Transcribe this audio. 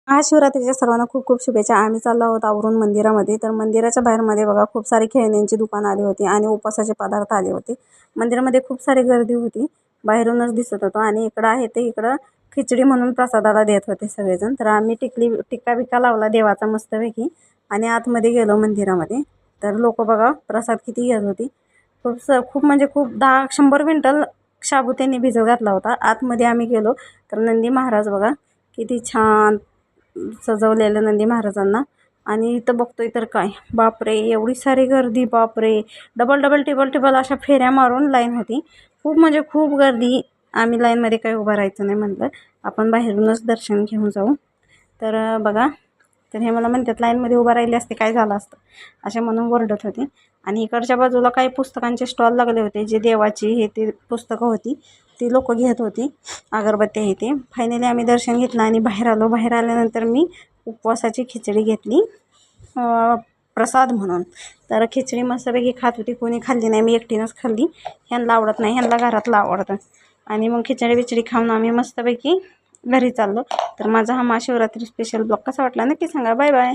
महाशिवरात्रीच्या सर्वांना खूप खूप शुभेच्छा. आम्ही चाललो आहोत आवरून मंदिरामध्ये. तर मंदिराच्या बाहेरमध्ये बघा खूप सारी खेळण्यांची दुकानं आली होती आणि उपवासाचे पदार्थ आले होते. मंदिरामध्ये खूप सारी गर्दी होती, बाहेरूनच दिसत होतं. आणि इकडं आहे ते इकडं खिचडी म्हणून प्रसादाला देत होते सगळेजण. तर आम्ही टिक्का बिक्का लावला देवाचा मस्तपैकी आणि आतमध्ये गेलो मंदिरामध्ये. तर लोक बघा प्रसाद किती घेत होती. खूप म्हणजे खूप 100 क्विंटल शाबू त्यांनी भिजत घातला होता. आतमध्ये आम्ही गेलो तर नंदी महाराज बघा किती छान सजवलेलं नंदी महाराजांना. आणि इथं बघतोय तर काय बापरे, एवढी सारी गर्दी बापरे. डबल डबल टेबल टेबल अशा फेऱ्या मारून लाईन होती. खूप म्हणजे खूप गर्दी. आम्ही लाईनमध्ये काही उभं राहायचं नाही, म्हटलं आपण बाहेरूनच दर्शन घेऊन जाऊ. तर बघा, तर हे मला म्हणतात लाईनमध्ये उभं राहिले असते काय झालं असतं असे म्हणून ओरडत होते. आणि इकडच्या बाजूला काही पुस्तकांचे स्टॉल लागले होते, जे देवाची हे ते पुस्तकं होती ती लोक घेत होती. अगरबत्त्या हे ते. फायनली आम्ही दर्शन घेतलं आणि बाहेर आलो. बाहेर आल्यानंतर मी उपवासाची खिचडी घेतली प्रसाद म्हणून. तर खिचडी मस्तपैकी खात होती, कोणी खाल्ली नाही, मी एकटीनंच खाल्ली. ह्यांना आवडत नाही, ह्यांना घरातलं आवडतं. आणि मग खिचडी बिचडी खाऊन आम्ही मस्तपैकी घरी चाललो. तर माझा हा महाशिवरात्री स्पेशल ब्लॉग कसा वाटला नक्की सांगा. Bye bye.